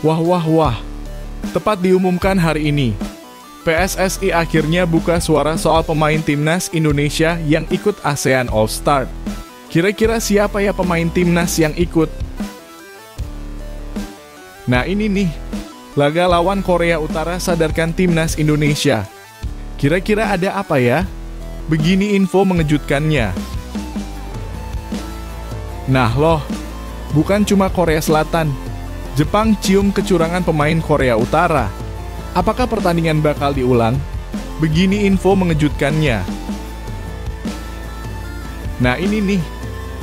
Wah wah wah, tepat diumumkan hari ini, PSSI akhirnya buka suara soal pemain timnas Indonesia yang ikut ASEAN All-Star. Kira-kira siapa ya pemain timnas yang ikut? Nah ini nih, laga lawan Korea Utara sadarkan timnas Indonesia. Kira-kira ada apa ya? Begini info mengejutkannya. Nah loh, bukan cuma Korea Selatan, Jepang cium kecurangan pemain Korea Utara. Apakah pertandingan bakal diulang? Begini info mengejutkannya. Nah ini nih,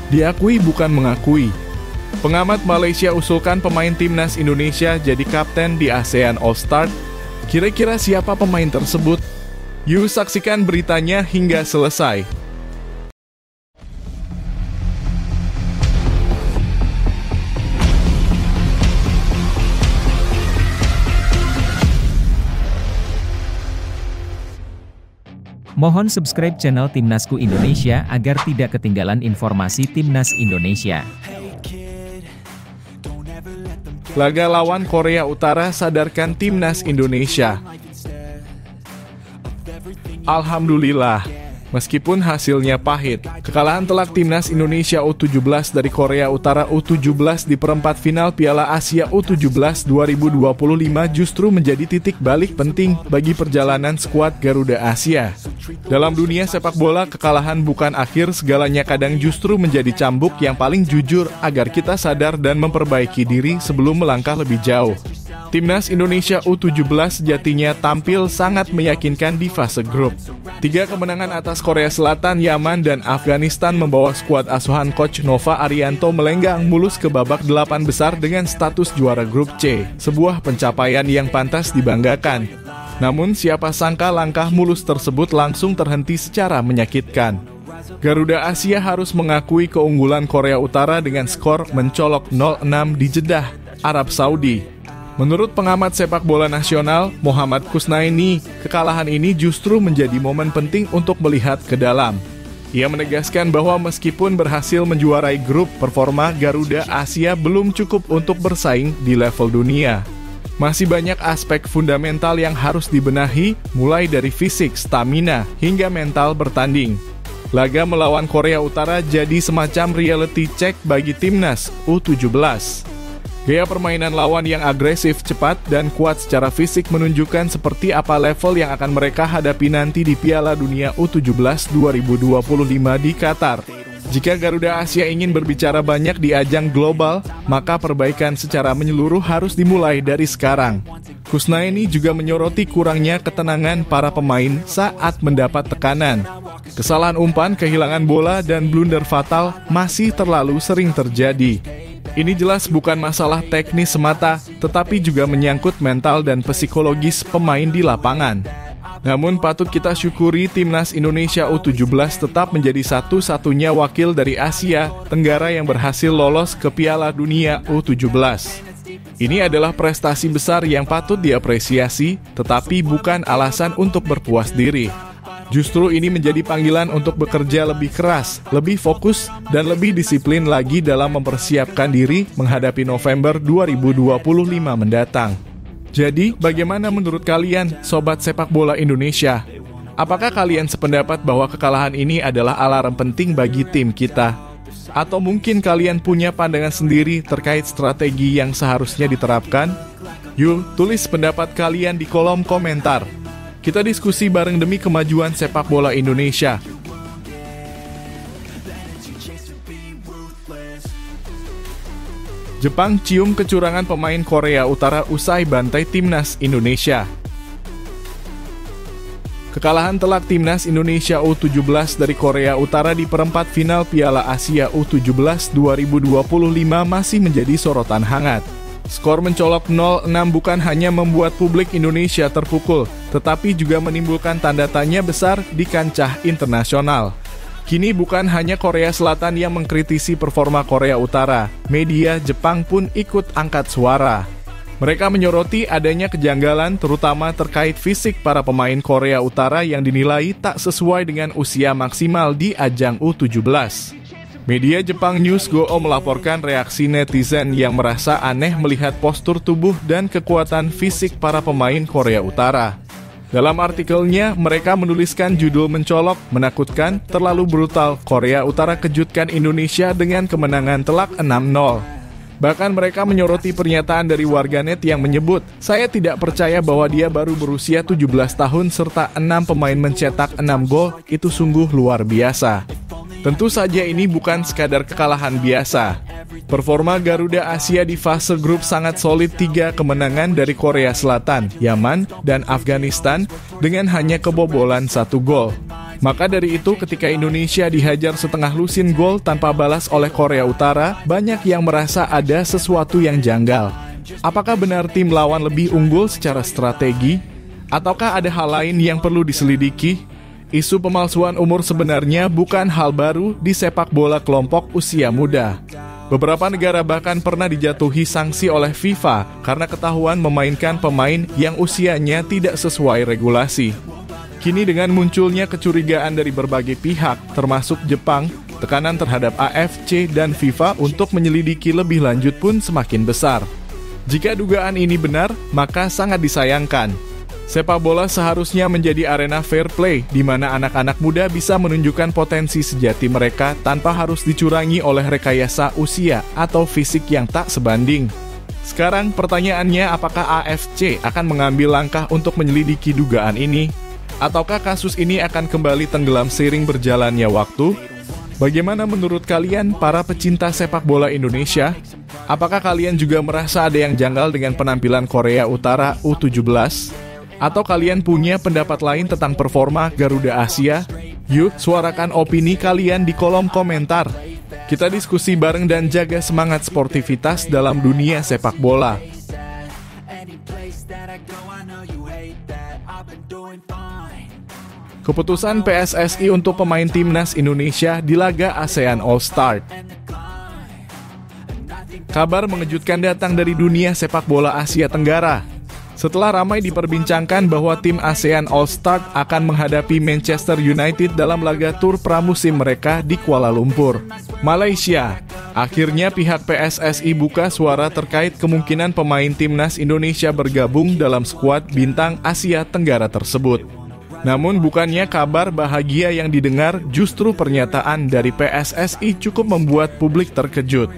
diakui bukan mengakui. Pengamat Malaysia usulkan pemain timnas Indonesia jadi kapten di ASEAN All-Star. Kira-kira siapa pemain tersebut? Yuk saksikan beritanya hingga selesai. Mohon subscribe channel Timnasku Indonesia agar tidak ketinggalan informasi Timnas Indonesia. Laga lawan Korea Utara sadarkan timnas Indonesia. Alhamdulillah, meskipun hasilnya pahit, kekalahan telak timnas Indonesia U17 dari Korea Utara U17 di perempat final Piala Asia U17 2025 justru menjadi titik balik penting bagi perjalanan skuad Garuda Asia. Dalam dunia sepak bola, kekalahan bukan akhir segalanya, kadang justru menjadi cambuk yang paling jujur agar kita sadar dan memperbaiki diri sebelum melangkah lebih jauh. Timnas Indonesia U17 sejatinya tampil sangat meyakinkan di fase grup. 3 kemenangan atas Korea Selatan, Yaman, dan Afghanistan membawa skuad asuhan Coach Nova Arianto melenggang mulus ke babak 8 besar dengan status juara grup C, sebuah pencapaian yang pantas dibanggakan. Namun siapa sangka langkah mulus tersebut langsung terhenti secara menyakitkan. Garuda Asia harus mengakui keunggulan Korea Utara dengan skor mencolok 0-6 di Jeddah, Arab Saudi. Menurut pengamat sepak bola nasional, Muhammad Kusnaini, kekalahan ini justru menjadi momen penting untuk melihat ke dalam. Ia menegaskan bahwa meskipun berhasil menjuarai grup, performa Garuda Asia belum cukup untuk bersaing di level dunia. Masih banyak aspek fundamental yang harus dibenahi, mulai dari fisik, stamina, hingga mental bertanding. Laga melawan Korea Utara jadi semacam reality check bagi timnas U17. Gaya permainan lawan yang agresif, cepat, dan kuat secara fisik menunjukkan seperti apa level yang akan mereka hadapi nanti di Piala Dunia U17 2025 di Qatar. Jika Garuda Asia ingin berbicara banyak di ajang global, maka perbaikan secara menyeluruh harus dimulai dari sekarang. Kusnaini juga menyoroti kurangnya ketenangan para pemain saat mendapat tekanan. Kesalahan umpan, kehilangan bola, dan blunder fatal masih terlalu sering terjadi. Ini jelas bukan masalah teknis semata, tetapi juga menyangkut mental dan psikologis pemain di lapangan. Namun patut kita syukuri timnas Indonesia U17 tetap menjadi satu-satunya wakil dari Asia Tenggara yang berhasil lolos ke Piala Dunia U17. Ini adalah prestasi besar yang patut diapresiasi, tetapi bukan alasan untuk berpuas diri. Justru ini menjadi panggilan untuk bekerja lebih keras, lebih fokus, dan lebih disiplin lagi dalam mempersiapkan diri menghadapi November 2025 mendatang. Jadi, bagaimana menurut kalian, Sobat Sepak Bola Indonesia? Apakah kalian sependapat bahwa kekalahan ini adalah alarm penting bagi tim kita? Atau mungkin kalian punya pandangan sendiri terkait strategi yang seharusnya diterapkan? Yuk, tulis pendapat kalian di kolom komentar. Kita diskusi bareng demi kemajuan sepak bola Indonesia. Jepang cium kecurangan pemain Korea Utara usai bantai timnas Indonesia. Kekalahan telak timnas Indonesia U17 dari Korea Utara di perempat final Piala Asia U17 2025 masih menjadi sorotan hangat. Skor mencolok 0-6 bukan hanya membuat publik Indonesia terpukul, tetapi juga menimbulkan tanda tanya besar di kancah internasional. Kini bukan hanya Korea Selatan yang mengkritisi performa Korea Utara, media Jepang pun ikut angkat suara. Mereka menyoroti adanya kejanggalan terutama terkait fisik para pemain Korea Utara yang dinilai tak sesuai dengan usia maksimal di ajang U17. Media Jepang News Go melaporkan reaksi netizen yang merasa aneh melihat postur tubuh dan kekuatan fisik para pemain Korea Utara. Dalam artikelnya, mereka menuliskan judul mencolok, menakutkan, terlalu brutal, Korea Utara kejutkan Indonesia dengan kemenangan telak 6-0. Bahkan mereka menyoroti pernyataan dari warganet yang menyebut, "Saya tidak percaya bahwa dia baru berusia 17 tahun serta 6 pemain mencetak 6 gol, itu sungguh luar biasa." Tentu saja ini bukan sekadar kekalahan biasa. Performa Garuda Asia di fase grup sangat solid, 3 kemenangan dari Korea Selatan, Yaman, dan Afghanistan dengan hanya kebobolan 1 gol. Maka dari itu ketika Indonesia dihajar setengah lusin gol tanpa balas oleh Korea Utara, banyak yang merasa ada sesuatu yang janggal. Apakah benar tim lawan lebih unggul secara strategi? Ataukah ada hal lain yang perlu diselidiki? Isu pemalsuan umur sebenarnya bukan hal baru di sepak bola kelompok usia muda. Beberapa negara bahkan pernah dijatuhi sanksi oleh FIFA karena ketahuan memainkan pemain yang usianya tidak sesuai regulasi. Kini dengan munculnya kecurigaan dari berbagai pihak, termasuk Jepang, tekanan terhadap AFC dan FIFA untuk menyelidiki lebih lanjut pun semakin besar. Jika dugaan ini benar, maka sangat disayangkan. Sepak bola seharusnya menjadi arena fair play, di mana anak-anak muda bisa menunjukkan potensi sejati mereka tanpa harus dicurangi oleh rekayasa usia atau fisik yang tak sebanding. Sekarang pertanyaannya, apakah AFC akan mengambil langkah untuk menyelidiki dugaan ini? Ataukah kasus ini akan kembali tenggelam seiring berjalannya waktu? Bagaimana menurut kalian para pecinta sepak bola Indonesia? Apakah kalian juga merasa ada yang janggal dengan penampilan Korea Utara U17? Atau kalian punya pendapat lain tentang performa Garuda Asia? Yuk, suarakan opini kalian di kolom komentar. Kita diskusi bareng dan jaga semangat sportivitas dalam dunia sepak bola. Keputusan PSSI untuk pemain timnas Indonesia di laga ASEAN All-Star. Kabar mengejutkan datang dari dunia sepak bola Asia Tenggara. Setelah ramai diperbincangkan bahwa tim ASEAN All-Star akan menghadapi Manchester United dalam laga tur pramusim mereka di Kuala Lumpur, Malaysia. Akhirnya pihak PSSI buka suara terkait kemungkinan pemain timnas Indonesia bergabung dalam skuad bintang Asia Tenggara tersebut. Namun bukannya kabar bahagia yang didengar, justru pernyataan dari PSSI cukup membuat publik terkejut.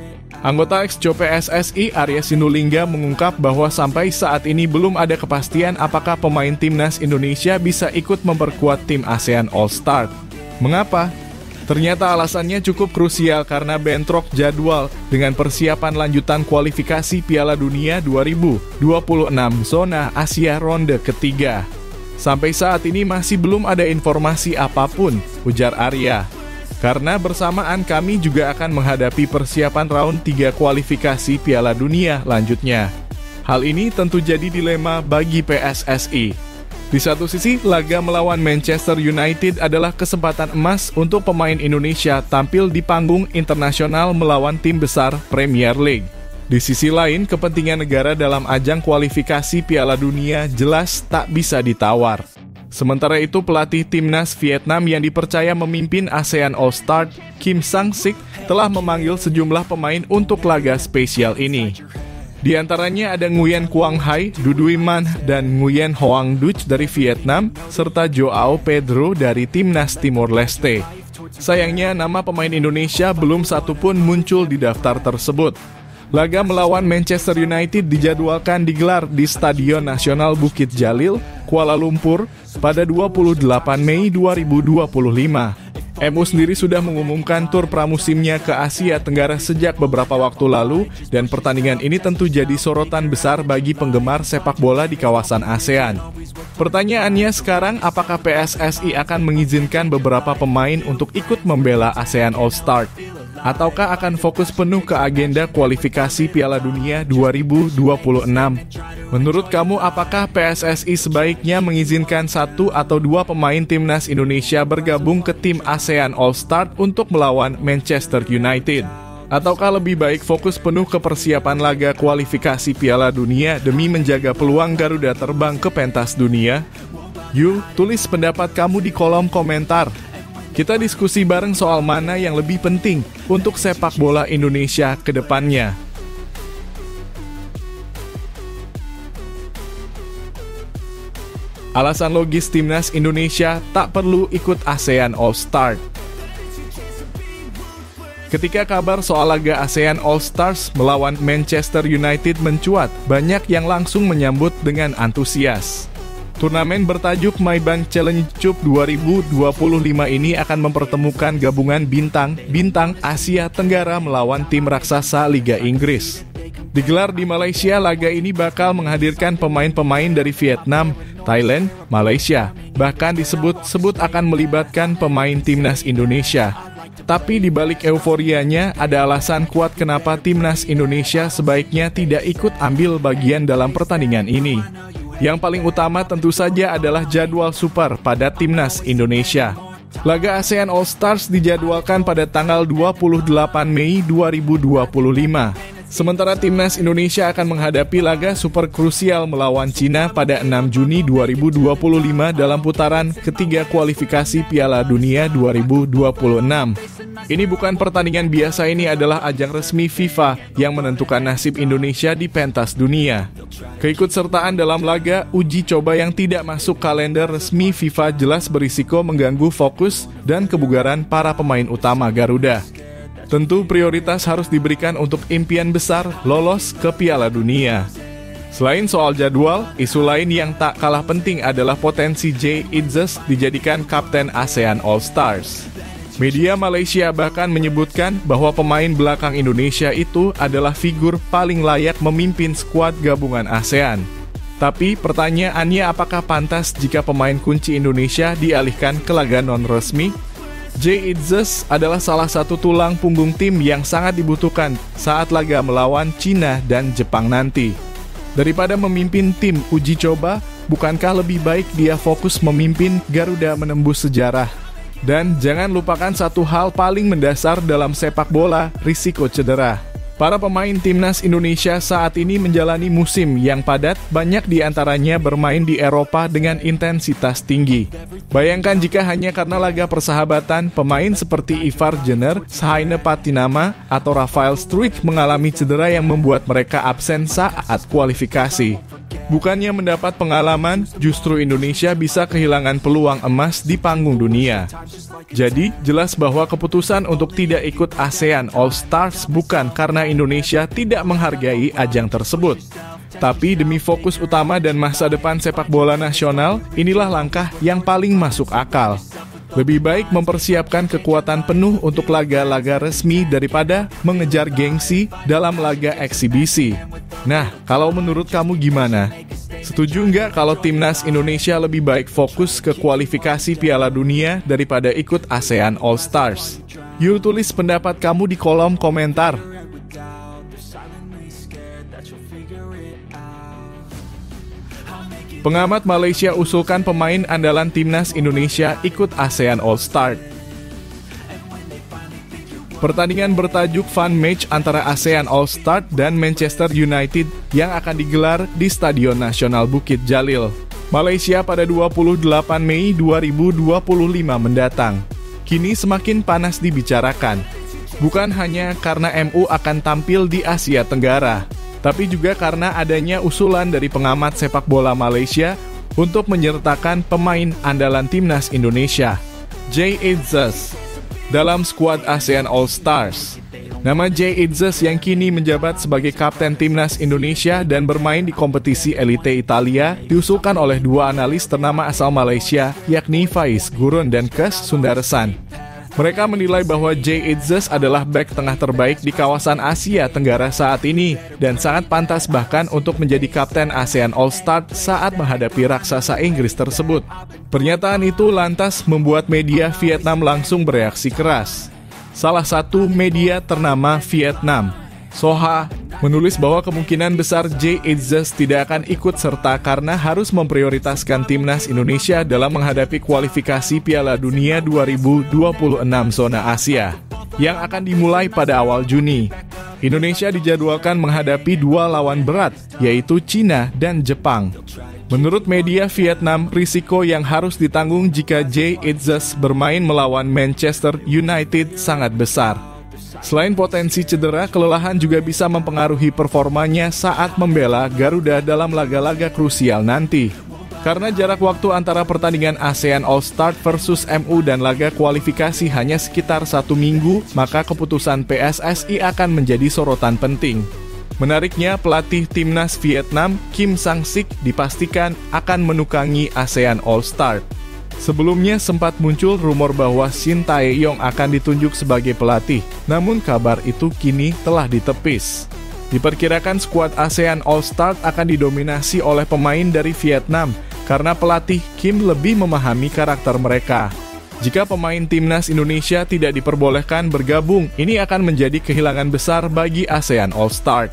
Anggota ex-Jo PSSI Arya Sinulinga mengungkap bahwa sampai saat ini belum ada kepastian apakah pemain timnas Indonesia bisa ikut memperkuat tim ASEAN All-Star. Mengapa? Ternyata alasannya cukup krusial karena bentrok jadwal dengan persiapan lanjutan kualifikasi Piala Dunia 2026 zona Asia ronde ketiga. Sampai saat ini masih belum ada informasi apapun, ujar Arya. Karena bersamaan kami juga akan menghadapi persiapan round 3 kualifikasi Piala Dunia lanjutnya. Hal ini tentu jadi dilema bagi PSSI. Di satu sisi, laga melawan Manchester United adalah kesempatan emas untuk pemain Indonesia tampil di panggung internasional melawan tim besar Premier League. Di sisi lain, kepentingan negara dalam ajang kualifikasi Piala Dunia jelas tak bisa ditawar. Sementara itu, pelatih timnas Vietnam yang dipercaya memimpin ASEAN All-Star, Kim Sang-sik, telah memanggil sejumlah pemain untuk laga spesial ini. Di antaranya ada Nguyen Quang Hai, Du Duy Man, dan Nguyen Hoang Duc dari Vietnam, serta Joao Pedro dari timnas Timor Leste. Sayangnya, nama pemain Indonesia belum satu pun muncul di daftar tersebut. Laga melawan Manchester United dijadwalkan digelar di Stadion Nasional Bukit Jalil, Kuala Lumpur, pada 28 Mei 2025. MU sendiri sudah mengumumkan tur pramusimnya ke Asia Tenggara sejak beberapa waktu lalu, dan pertandingan ini tentu jadi sorotan besar bagi penggemar sepak bola di kawasan ASEAN. Pertanyaannya sekarang, apakah PSSI akan mengizinkan beberapa pemain untuk ikut membela ASEAN All-Star? Ataukah akan fokus penuh ke agenda kualifikasi Piala Dunia 2026? Menurut kamu, apakah PSSI sebaiknya mengizinkan 1 atau 2 pemain timnas Indonesia bergabung ke tim ASEAN All-Star untuk melawan Manchester United? Ataukah lebih baik fokus penuh ke persiapan laga kualifikasi Piala Dunia demi menjaga peluang Garuda terbang ke pentas dunia? Yuk, tulis pendapat kamu di kolom komentar. Kita diskusi bareng soal mana yang lebih penting untuk sepak bola Indonesia ke depannya. Alasan logis timnas Indonesia tak perlu ikut ASEAN All-Star. Ketika kabar soal laga ASEAN All-Stars melawan Manchester United mencuat, banyak yang langsung menyambut dengan antusias. Turnamen bertajuk Maybank Challenge Cup 2025 ini akan mempertemukan gabungan bintang Asia Tenggara melawan tim raksasa Liga Inggris. Digelar di Malaysia, laga ini bakal menghadirkan pemain-pemain dari Vietnam, Thailand, Malaysia, bahkan disebut-sebut akan melibatkan pemain timnas Indonesia. Tapi di balik euforianya, ada alasan kuat kenapa timnas Indonesia sebaiknya tidak ikut ambil bagian dalam pertandingan ini. Yang paling utama tentu saja adalah jadwal super pada timnas Indonesia. Laga ASEAN All-Stars dijadwalkan pada tanggal 28 Mei 2025. Sementara timnas Indonesia akan menghadapi laga super krusial melawan Cina pada 6 Juni 2025 dalam putaran ketiga kualifikasi Piala Dunia 2026. Ini bukan pertandingan biasa, ini adalah ajang resmi FIFA yang menentukan nasib Indonesia di pentas dunia. Keikutsertaan dalam laga uji coba yang tidak masuk kalender resmi FIFA jelas berisiko mengganggu fokus dan kebugaran para pemain utama Garuda. Tentu prioritas harus diberikan untuk impian besar lolos ke Piala Dunia. Selain soal jadwal, isu lain yang tak kalah penting adalah potensi Jay Itzes dijadikan kapten ASEAN All-Stars. Media Malaysia bahkan menyebutkan bahwa pemain belakang Indonesia itu adalah figur paling layak memimpin skuad gabungan ASEAN. Tapi pertanyaannya, apakah pantas jika pemain kunci Indonesia dialihkan ke laga non-resmi? Jay Itzes adalah salah satu tulang punggung tim yang sangat dibutuhkan saat laga melawan Cina dan Jepang nanti. Daripada memimpin tim uji coba, bukankah lebih baik dia fokus memimpin Garuda menembus sejarah? Dan jangan lupakan satu hal paling mendasar dalam sepak bola, risiko cedera. Para pemain timnas Indonesia saat ini menjalani musim yang padat, banyak di antaranya bermain di Eropa dengan intensitas tinggi. Bayangkan jika hanya karena laga persahabatan, pemain seperti Ivar Jenner, Sahaine Patinama, atau Rafael Struijk mengalami cedera yang membuat mereka absen saat kualifikasi. Bukannya mendapat pengalaman, justru Indonesia bisa kehilangan peluang emas di panggung dunia. Jadi, jelas bahwa keputusan untuk tidak ikut ASEAN All-Stars bukan karena Indonesia tidak menghargai ajang tersebut. Tapi demi fokus utama dan masa depan sepak bola nasional, inilah langkah yang paling masuk akal. Lebih baik mempersiapkan kekuatan penuh untuk laga-laga resmi daripada mengejar gengsi dalam laga eksibisi. Nah, kalau menurut kamu gimana? Setuju nggak kalau timnas Indonesia lebih baik fokus ke kualifikasi Piala Dunia daripada ikut ASEAN All-Stars? Yuk tulis pendapat kamu di kolom komentar. Pengamat Malaysia usulkan pemain andalan timnas Indonesia ikut ASEAN All-Star. Pertandingan bertajuk Fun Match antara ASEAN All-Star dan Manchester United yang akan digelar di Stadion Nasional Bukit Jalil, Malaysia pada 28 Mei 2025 mendatang. Kini semakin panas dibicarakan. Bukan hanya karena MU akan tampil di Asia Tenggara, tapi juga karena adanya usulan dari pengamat sepak bola Malaysia untuk menyertakan pemain andalan timnas Indonesia, Jay Itzes, dalam skuad ASEAN All-Stars. Nama Jay Itzes yang kini menjabat sebagai kapten timnas Indonesia dan bermain di kompetisi elite Italia diusulkan oleh dua analis ternama asal Malaysia, yakni Faiz Gurun dan Kes Sundaresan. Mereka menilai bahwa Jay Itzes adalah bek tengah terbaik di kawasan Asia Tenggara saat ini dan sangat pantas bahkan untuk menjadi kapten ASEAN All-Star saat menghadapi raksasa Inggris tersebut. Pernyataan itu lantas membuat media Vietnam langsung bereaksi keras. Salah satu media ternama Vietnam, Soha, menulis bahwa kemungkinan besar Jay Itzes tidak akan ikut serta karena harus memprioritaskan timnas Indonesia dalam menghadapi kualifikasi Piala Dunia 2026 zona Asia yang akan dimulai pada awal Juni. Indonesia dijadwalkan menghadapi dua lawan berat, yaitu Cina dan Jepang. Menurut media Vietnam, risiko yang harus ditanggung jika Jay Itzes bermain melawan Manchester United sangat besar. Selain potensi cedera, kelelahan juga bisa mempengaruhi performanya saat membela Garuda dalam laga-laga krusial nanti. Karena jarak waktu antara pertandingan ASEAN All-Star versus MU dan laga kualifikasi hanya sekitar 1 minggu, maka keputusan PSSI akan menjadi sorotan penting. Menariknya, pelatih timnas Vietnam, Kim Sang-sik, dipastikan akan menukangi ASEAN All-Star. Sebelumnya sempat muncul rumor bahwa Shin Tae-yong akan ditunjuk sebagai pelatih, namun kabar itu kini telah ditepis. Diperkirakan skuad ASEAN All-Star akan didominasi oleh pemain dari Vietnam, karena pelatih Kim lebih memahami karakter mereka. Jika pemain timnas Indonesia tidak diperbolehkan bergabung, ini akan menjadi kehilangan besar bagi ASEAN All-Star.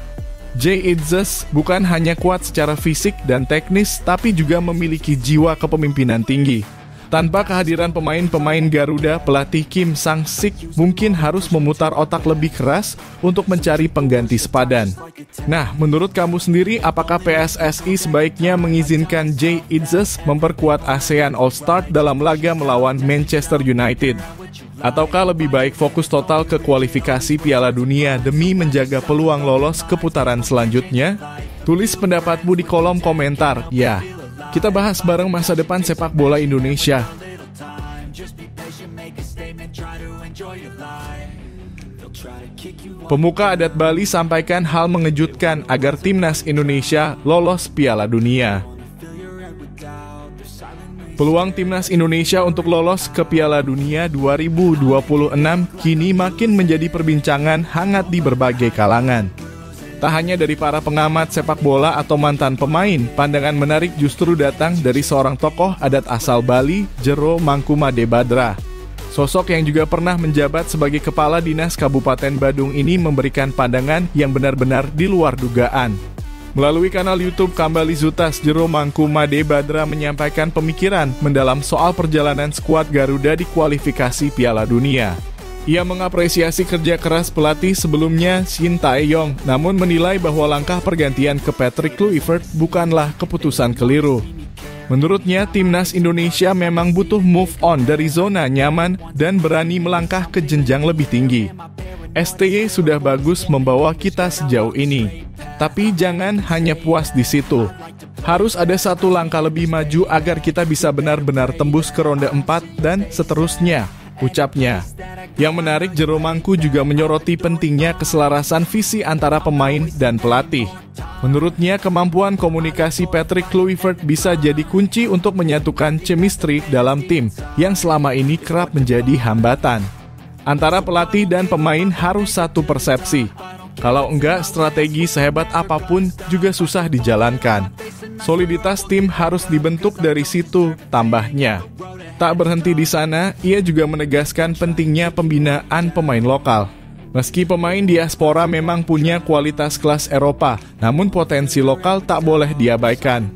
Jay Itzes bukan hanya kuat secara fisik dan teknis, tapi juga memiliki jiwa kepemimpinan tinggi. Tanpa kehadiran pemain-pemain Garuda, pelatih Kim Sang-sik mungkin harus memutar otak lebih keras untuk mencari pengganti sepadan. Nah, menurut kamu sendiri, apakah PSSI sebaiknya mengizinkan Jay Itzes memperkuat ASEAN All-Star dalam laga melawan Manchester United? Ataukah lebih baik fokus total ke kualifikasi Piala Dunia demi menjaga peluang lolos ke putaran selanjutnya? Tulis pendapatmu di kolom komentar, ya. Kita bahas bareng masa depan sepak bola Indonesia. Pemuka adat Bali sampaikan hal mengejutkan agar timnas Indonesia lolos Piala Dunia. Peluang timnas Indonesia untuk lolos ke Piala Dunia 2026 kini makin menjadi perbincangan hangat di berbagai kalangan. Tak hanya dari para pengamat sepak bola atau mantan pemain, pandangan menarik justru datang dari seorang tokoh adat asal Bali, Jero Mangkumade Badra. Sosok yang juga pernah menjabat sebagai Kepala Dinas Kabupaten Badung ini memberikan pandangan yang benar-benar di luar dugaan. Melalui kanal YouTube Kambali Zutas, Jero Mangkumade Badra menyampaikan pemikiran mendalam soal perjalanan skuad Garuda di kualifikasi Piala Dunia. Ia mengapresiasi kerja keras pelatih sebelumnya Shin Tae-yong, namun menilai bahwa langkah pergantian ke Patrick Kluivert bukanlah keputusan keliru. Menurutnya, timnas Indonesia memang butuh move on dari zona nyaman dan berani melangkah ke jenjang lebih tinggi. STY sudah bagus membawa kita sejauh ini, tapi jangan hanya puas di situ. Harus ada satu langkah lebih maju agar kita bisa benar-benar tembus ke ronde 4 dan seterusnya, ucapnya. Yang menarik, Jero Mangku juga menyoroti pentingnya keselarasan visi antara pemain dan pelatih. Menurutnya, kemampuan komunikasi Patrick Kluivert bisa jadi kunci untuk menyatukan chemistry dalam tim yang selama ini kerap menjadi hambatan. Antara pelatih dan pemain harus satu persepsi. Kalau enggak, strategi sehebat apapun juga susah dijalankan. Soliditas tim harus dibentuk dari situ, tambahnya. Tak berhenti di sana, ia juga menegaskan pentingnya pembinaan pemain lokal. Meski pemain diaspora memang punya kualitas kelas Eropa, namun potensi lokal tak boleh diabaikan.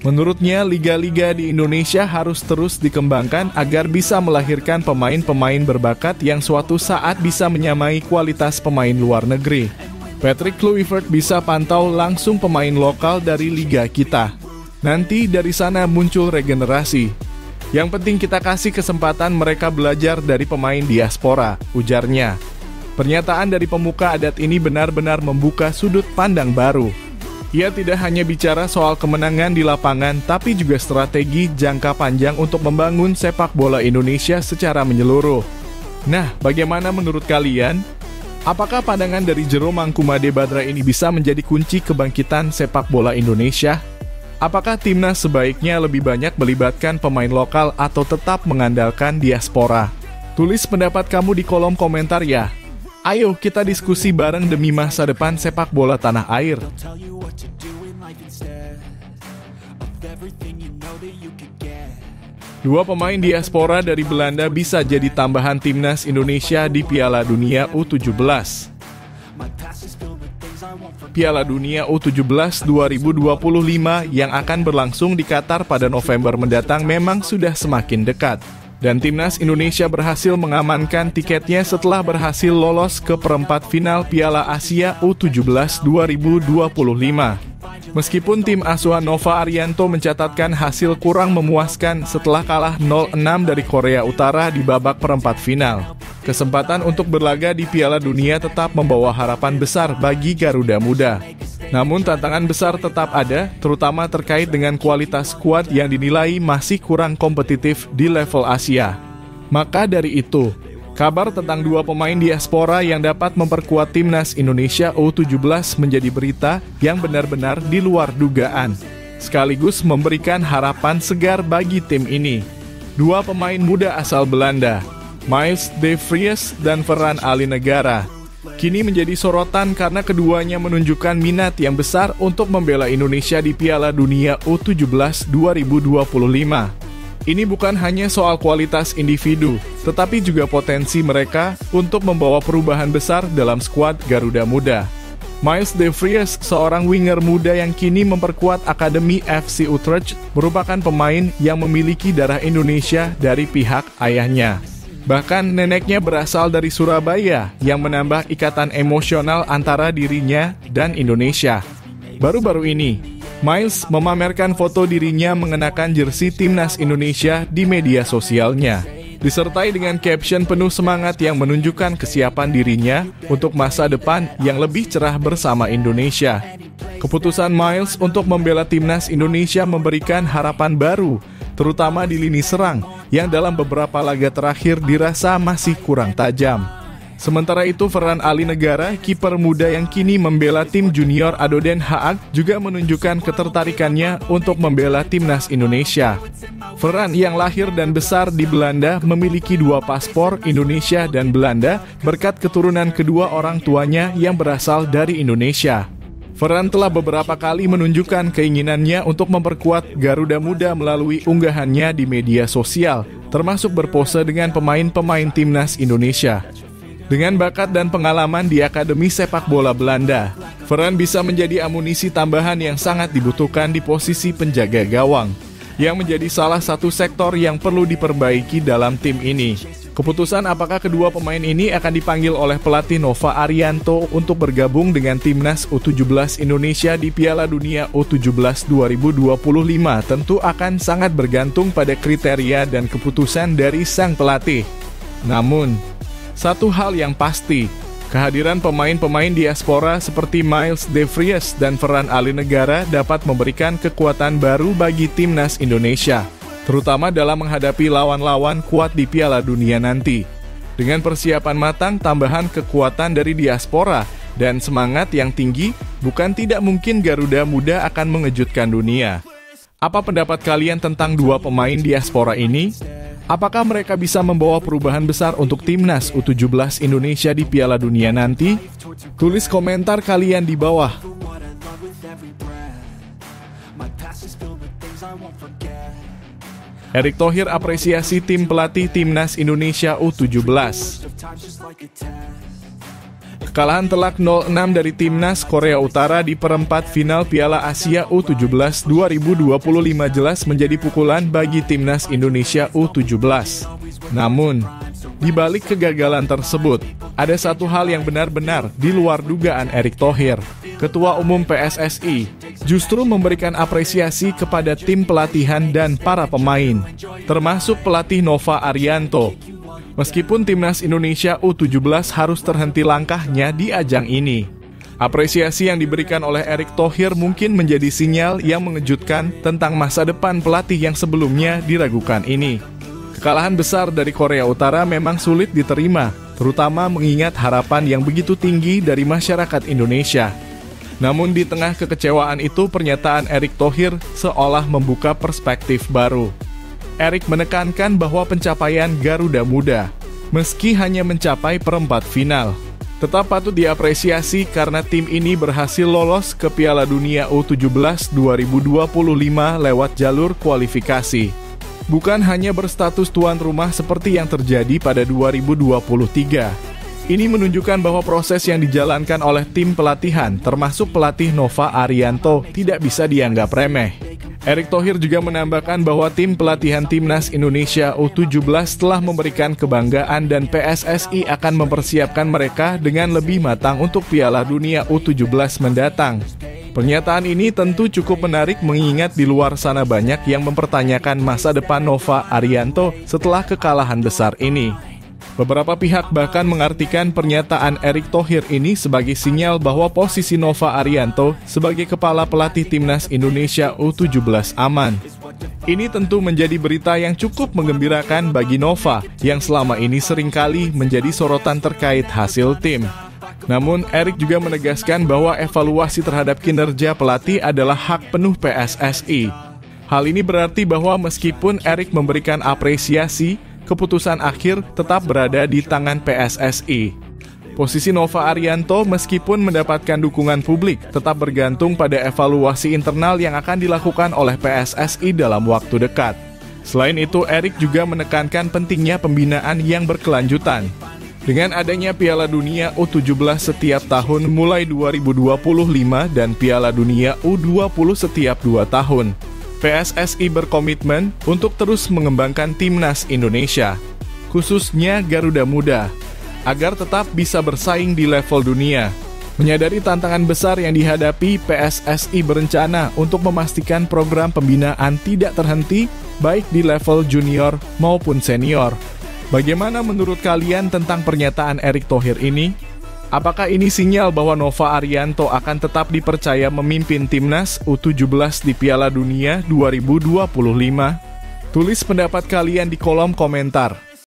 Menurutnya, liga-liga di Indonesia harus terus dikembangkan agar bisa melahirkan pemain-pemain berbakat yang suatu saat bisa menyamai kualitas pemain luar negeri. Patrick Kluivert bisa pantau langsung pemain lokal dari liga kita. Nanti dari sana muncul regenerasi. Yang penting kita kasih kesempatan mereka belajar dari pemain diaspora, ujarnya. Pernyataan dari pemuka adat ini benar-benar membuka sudut pandang baru. Ia tidak hanya bicara soal kemenangan di lapangan, tapi juga strategi jangka panjang untuk membangun sepak bola Indonesia secara menyeluruh. Nah, bagaimana menurut kalian? Apakah pandangan dari Jero Mangkumade Badra ini bisa menjadi kunci kebangkitan sepak bola Indonesia? Apakah timnas sebaiknya lebih banyak melibatkan pemain lokal atau tetap mengandalkan diaspora? Tulis pendapat kamu di kolom komentar ya. Ayo kita diskusi bareng demi masa depan sepak bola tanah air. Dua pemain diaspora dari Belanda bisa jadi tambahan timnas Indonesia di Piala Dunia U17. Piala Dunia U17 2025 yang akan berlangsung di Qatar pada November mendatang memang sudah semakin dekat. Dan timnas Indonesia berhasil mengamankan tiketnya setelah berhasil lolos ke perempat final Piala Asia U17 2025. Meskipun tim asuhan Nova Arianto mencatatkan hasil kurang memuaskan setelah kalah 0-6 dari Korea Utara di babak perempat final, kesempatan untuk berlaga di Piala Dunia tetap membawa harapan besar bagi Garuda Muda. Namun tantangan besar tetap ada, terutama terkait dengan kualitas skuad yang dinilai masih kurang kompetitif di level Asia. Maka dari itu, kabar tentang dua pemain diaspora yang dapat memperkuat timnas Indonesia U17 menjadi berita yang benar-benar di luar dugaan, sekaligus memberikan harapan segar bagi tim ini. Dua pemain muda asal Belanda, Miles de Vries dan Ferran Alinegara, kini menjadi sorotan karena keduanya menunjukkan minat yang besar untuk membela Indonesia di Piala Dunia U17 2025. Ini bukan hanya soal kualitas individu, tetapi juga potensi mereka untuk membawa perubahan besar dalam skuad Garuda Muda. Miles de Vries, seorang winger muda yang kini memperkuat Akademi FC Utrecht, merupakan pemain yang memiliki darah Indonesia dari pihak ayahnya. Bahkan neneknya berasal dari Surabaya yang menambah ikatan emosional antara dirinya dan Indonesia. Baru-baru ini, Miles memamerkan foto dirinya mengenakan jersey timnas Indonesia di media sosialnya, disertai dengan caption penuh semangat yang menunjukkan kesiapan dirinya untuk masa depan yang lebih cerah bersama Indonesia. Keputusan Miles untuk membela timnas Indonesia memberikan harapan baru, terutama di lini serang yang dalam beberapa laga terakhir dirasa masih kurang tajam. Sementara itu, Ferran Alinegara, kiper muda yang kini membela tim junior ADO Den Haag, juga menunjukkan ketertarikannya untuk membela timnas Indonesia. Ferran yang lahir dan besar di Belanda memiliki dua paspor Indonesia dan Belanda berkat keturunan kedua orang tuanya yang berasal dari Indonesia. Ferran telah beberapa kali menunjukkan keinginannya untuk memperkuat Garuda Muda melalui unggahannya di media sosial, termasuk berpose dengan pemain-pemain timnas Indonesia. Dengan bakat dan pengalaman di Akademi Sepak Bola Belanda, Ferran bisa menjadi amunisi tambahan yang sangat dibutuhkan di posisi penjaga gawang, yang menjadi salah satu sektor yang perlu diperbaiki dalam tim ini. Keputusan apakah kedua pemain ini akan dipanggil oleh pelatih Nova Arianto untuk bergabung dengan timnas U17 Indonesia di Piala Dunia U17 2025 tentu akan sangat bergantung pada kriteria dan keputusan dari sang pelatih. Namun, satu hal yang pasti, kehadiran pemain-pemain diaspora seperti Miles de Vries dan Ferran Alinegara dapat memberikan kekuatan baru bagi timnas Indonesia, terutama dalam menghadapi lawan-lawan kuat di Piala Dunia nanti. Dengan persiapan matang, tambahan kekuatan dari diaspora, dan semangat yang tinggi, bukan tidak mungkin Garuda Muda akan mengejutkan dunia. Apa pendapat kalian tentang dua pemain diaspora ini? Apakah mereka bisa membawa perubahan besar untuk timnas U17 Indonesia di Piala Dunia nanti? Tulis komentar kalian di bawah. Erick Thohir apresiasi tim pelatih timnas Indonesia U17. Kekalahan telak 0-6 dari timnas Korea Utara di perempat final Piala Asia U17 2025 jelas menjadi pukulan bagi timnas Indonesia U17. Namun, di balik kegagalan tersebut, ada satu hal yang benar-benar di luar dugaan Erick Thohir. Ketua Umum PSSI justru memberikan apresiasi kepada tim pelatihan dan para pemain, termasuk pelatih Nova Arianto. Meskipun timnas Indonesia U17 harus terhenti langkahnya di ajang ini, apresiasi yang diberikan oleh Erick Thohir mungkin menjadi sinyal yang mengejutkan tentang masa depan pelatih yang sebelumnya diragukan ini. Kekalahan besar dari Korea Utara memang sulit diterima, terutama mengingat harapan yang begitu tinggi dari masyarakat Indonesia. Namun di tengah kekecewaan itu, pernyataan Erick Thohir seolah membuka perspektif baru. Erick menekankan bahwa pencapaian Garuda Muda, meski hanya mencapai perempat final, tetap patut diapresiasi karena tim ini berhasil lolos ke Piala Dunia U17 2025 lewat jalur kualifikasi. Bukan hanya berstatus tuan rumah seperti yang terjadi pada 2023. Ini menunjukkan bahwa proses yang dijalankan oleh tim pelatihan, termasuk pelatih Nova Arianto, tidak bisa dianggap remeh. Erick Thohir juga menambahkan bahwa tim pelatihan Timnas Indonesia U17 telah memberikan kebanggaan dan PSSI akan mempersiapkan mereka dengan lebih matang untuk Piala Dunia U17 mendatang. Pernyataan ini tentu cukup menarik mengingat di luar sana banyak yang mempertanyakan masa depan Nova Arianto setelah kekalahan besar ini. Beberapa pihak bahkan mengartikan pernyataan Erick Thohir ini sebagai sinyal bahwa posisi Nova Arianto sebagai kepala pelatih Timnas Indonesia U17 aman. Ini tentu menjadi berita yang cukup menggembirakan bagi Nova yang selama ini seringkali menjadi sorotan terkait hasil tim. Namun, Erick juga menegaskan bahwa evaluasi terhadap kinerja pelatih adalah hak penuh PSSI. Hal ini berarti bahwa meskipun Erick memberikan apresiasi, keputusan akhir tetap berada di tangan PSSI. Posisi Nova Arianto meskipun mendapatkan dukungan publik tetap bergantung pada evaluasi internal yang akan dilakukan oleh PSSI dalam waktu dekat. Selain itu, Erick juga menekankan pentingnya pembinaan yang berkelanjutan. Dengan adanya Piala Dunia U17 setiap tahun mulai 2025 dan Piala Dunia U20 setiap 2 tahun. PSSI berkomitmen untuk terus mengembangkan Timnas Indonesia, khususnya Garuda Muda, agar tetap bisa bersaing di level dunia. Menyadari tantangan besar yang dihadapi, PSSI berencana untuk memastikan program pembinaan tidak terhenti, baik di level junior maupun senior. Bagaimana menurut kalian tentang pernyataan Erick Thohir ini? Apakah ini sinyal bahwa Nova Arianto akan tetap dipercaya memimpin Timnas U17 di Piala Dunia 2025? Tulis pendapat kalian di kolom komentar.